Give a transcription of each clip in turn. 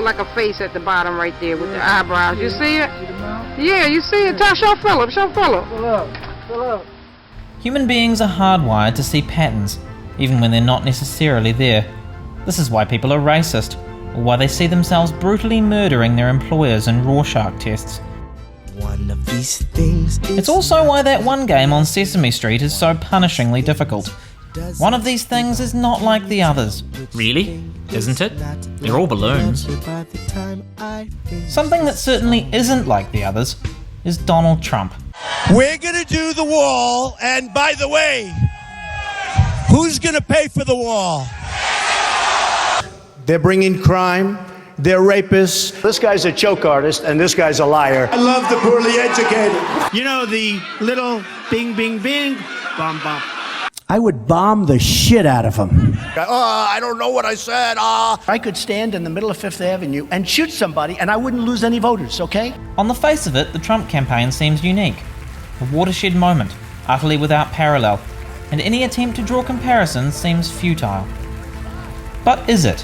look like a face at the bottom right there with the eyebrows. You see it? Yeah, you see it. Show Philip. Fill up. Human beings are hardwired to see patterns, even when they're not necessarily there. This is why people are racist, or why they see themselves brutally murdering their employers in Rorschach tests. One of these things. It's also why that one game on Sesame Street is so punishingly difficult. One of these things is not like the others. Really? Isn't it? They're all balloons. Something that certainly isn't like the others is Donald Trump. We're gonna do the wall, and by the way, who's gonna pay for the wall? They're bringing crime. They're rapists. This guy's a joke artist, and this guy's a liar. I love the poorly educated. You know, the little bing, bing, bing, bomb, bomb. I would bomb the shit out of him. I don't know what I said. I could stand in the middle of Fifth Avenue and shoot somebody, and I wouldn't lose any voters, okay? On the face of it, the Trump campaign seems unique. A watershed moment, utterly without parallel, and any attempt to draw comparisons seems futile. But is it?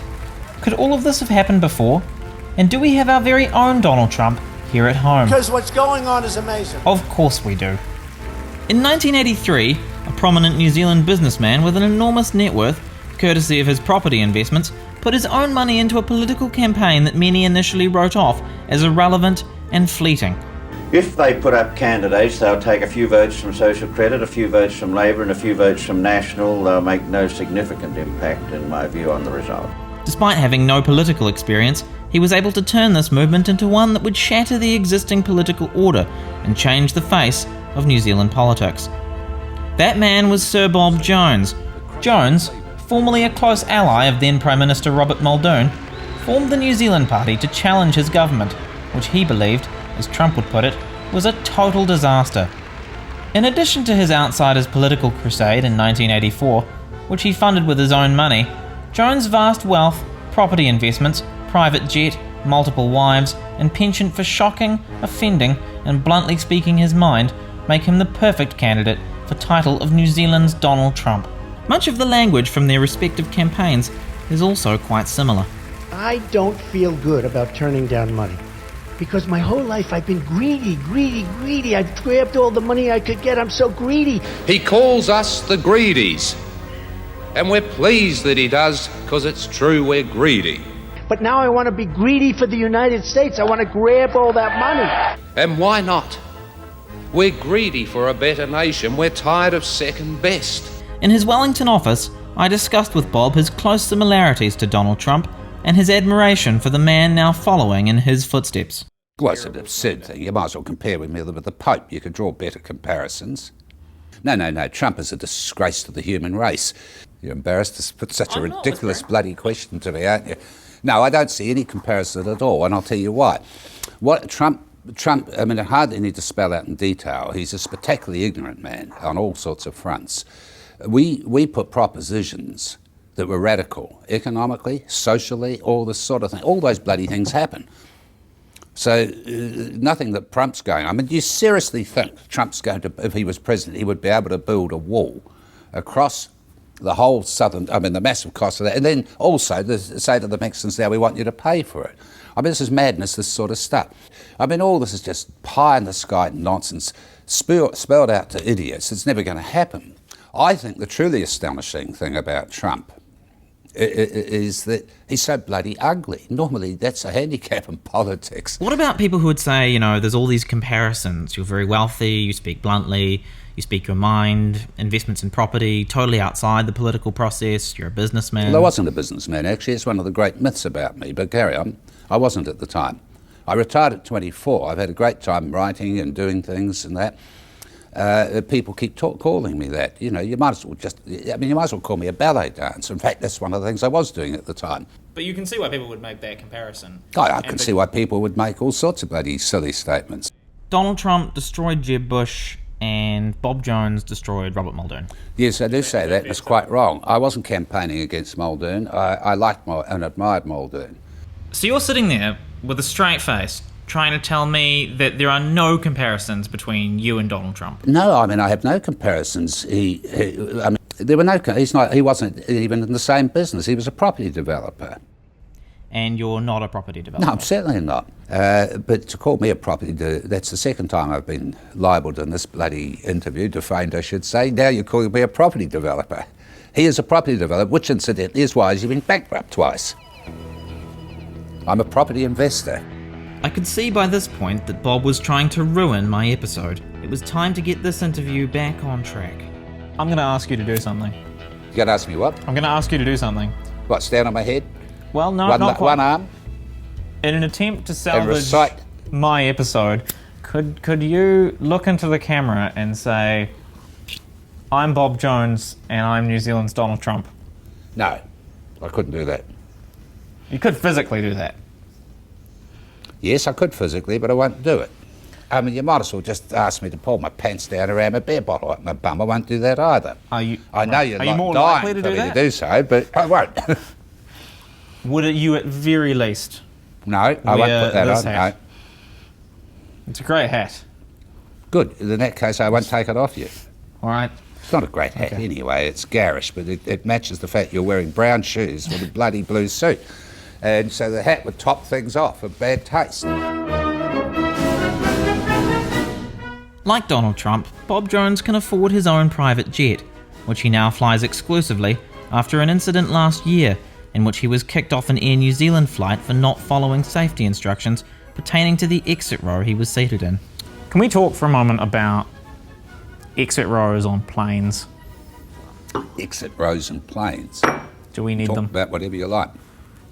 Could all of this have happened before? And do we have our very own Donald Trump here at home? Because what's going on is amazing. Of course we do. In 1983, a prominent New Zealand businessman with an enormous net worth, courtesy of his property investments, put his own money into a political campaign that many initially wrote off as irrelevant and fleeting. If they put up candidates, they'll take a few votes from Social Credit, a few votes from Labor and a few votes from National. They'll make no significant impact, in my view, on the result. Despite having no political experience, he was able to turn this movement into one that would shatter the existing political order and change the face of New Zealand politics. That man was Sir Bob Jones. Jones, formerly a close ally of then Prime Minister Robert Muldoon, formed the New Zealand Party to challenge his government, which he believed, as Trump would put it, was a total disaster. In addition to his outsiders political crusade in 1984, which he funded with his own money, Jones' vast wealth, property investments, private jet, multiple wives, and penchant for shocking, offending, and bluntly speaking his mind make him the perfect candidate for title of New Zealand's Donald Trump. Much of the language from their respective campaigns is also quite similar. I don't feel good about turning down money. Because my whole life I've been greedy. I've grabbed all the money I could get. I'm so greedy. He calls us the greedies. And we're pleased that he does, because it's true we're greedy. But now I want to be greedy for the United States. I want to grab all that money. And why not? We're greedy for a better nation. We're tired of second best. In his Wellington office, I discussed with Bob his close similarities to Donald Trump and his admiration for the man now following in his footsteps. Well, it's an absurd thing. You might as well compare me with the Pope. You could draw better comparisons. No. Trump is a disgrace to the human race. You're embarrassed to put such a ridiculous bloody question to me, aren't you? No, I don't see any comparison at all, and I'll tell you why. What Trump, I mean, I hardly need to spell out in detail. He's a spectacularly ignorant man on all sorts of fronts. We put propositions that were radical, economically, socially, all this sort of thing. All those bloody things happen. So nothing that Trump's going. I mean, do you seriously think Trump's going to, if he was president, he would be able to build a wall across the whole the massive cost of that, and then also say to the Mexicans, now we want you to pay for it. I mean, this is madness, this sort of stuff. I mean, all this is just pie-in-the-sky nonsense, spelled out to idiots. It's never going to happen. I think the truly astonishing thing about Trump is that he's so bloody ugly. Normally, that's a handicap in politics. What about people who would say, there's all these comparisons. You're very wealthy, you speak bluntly, you speak your mind, investments in property, totally outside the political process, you're a businessman. Well, I wasn't a businessman, actually. It's one of the great myths about me, but carry on. I wasn't at the time. I retired at 24. I've had a great time writing and doing things and that. People keep calling me that. You might as well call me a ballet dancer. In fact, that's one of the things I was doing at the time. But you can see why people would make that comparison. I can see why people would make all sorts of bloody silly statements. Donald Trump destroyed Jeb Bush and Bob Jones destroyed Robert Muldoon. Yes, I do say that. That's quite wrong. I wasn't campaigning against Muldoon. I liked and admired Muldoon. So you're sitting there with a straight face, trying to tell me that there are no comparisons between you and Donald Trump? No, I mean, I have no comparisons. There were no. He wasn't even in the same business. He was a property developer. and you're not a property developer. No, I'm certainly not. But to call me a property, that's the second time I've been libelled in this bloody interview, defamed I should say. Now you're calling me a property developer. He is a property developer, which incidentally is why he's been bankrupt twice. I'm a property investor. I could see by this point that Bob was trying to ruin my episode. It was time to get this interview back on track. I'm going to ask you to do something. You gonna ask me what? I'm going to ask you to do something. What, stand on my head? Well, no, not quite. One arm? In an attempt to And salvage recite. my episode, could you look into the camera and say, I'm Bob Jones and I'm New Zealand's Donald Trump? No, I couldn't do that. You could physically do that. Yes, I could physically, but I won't do it. I mean, you might as well just ask me to pull my pants down around a beer bottle up my bum. I won't do that either. I know you're Are you more dying likely to for do me that? to do so, but I won't. Would you at very least? No, I won't put that this on. hat? No. It's a great hat. Good. In that case, I won't take it off you. All right. It's not a great hat anyway. It's garish, but it matches the fact you're wearing brown shoes with a bloody blue suit. And so the hat would top things off of bad taste. Like Donald Trump, Bob Jones can afford his own private jet, which he now flies exclusively after an incident last year in which he was kicked off an Air New Zealand flight for not following safety instructions pertaining to the exit row he was seated in. Can we talk for a moment about exit rows on planes? Exit rows and planes. Do we need Talk them? about whatever you like.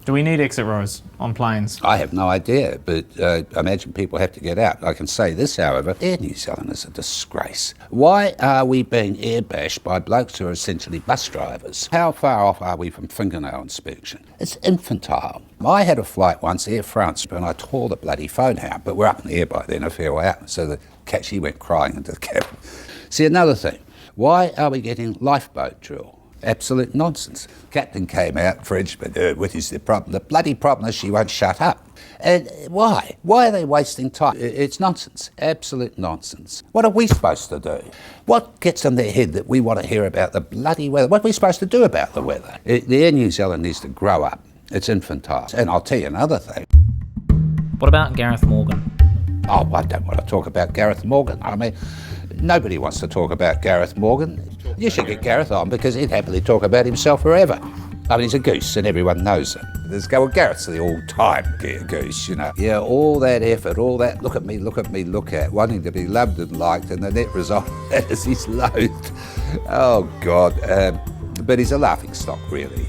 Do we need exit rows on planes? I have no idea, but I imagine people have to get out. I can say this, however, Air New Zealand is a disgrace. Why are we being airbashed by blokes who are essentially bus drivers? How far off are we from fingernail inspection? It's infantile. I had a flight once, Air France, and I tore the bloody phone out, but we're up in the air by then, a fair way out, so the cat, she went crying into the cabin. See, another thing, why are we getting lifeboat drill? Absolute nonsense. Captain came out, Frenchman, what is the problem? The bloody problem is she won't shut up. And why? Why are they wasting time? It's nonsense. Absolute nonsense. What are we supposed to do? What gets in their head that we want to hear about the bloody weather? What are we supposed to do about the weather? The Air New Zealand needs to grow up. It's infantile. And I'll tell you another thing. What about Gareth Morgan? Oh, I don't want to talk about Gareth Morgan. I mean, nobody wants to talk about Gareth Morgan. You should get Gareth on because he'd happily talk about himself forever. I mean, he's a goose and everyone knows it. Well, Gareth's the all-time goose, you know. Yeah, all that effort, all that look at me, wanting to be loved and liked, and the net result is he's loathed. Oh, God. But he's a laughing stock, really.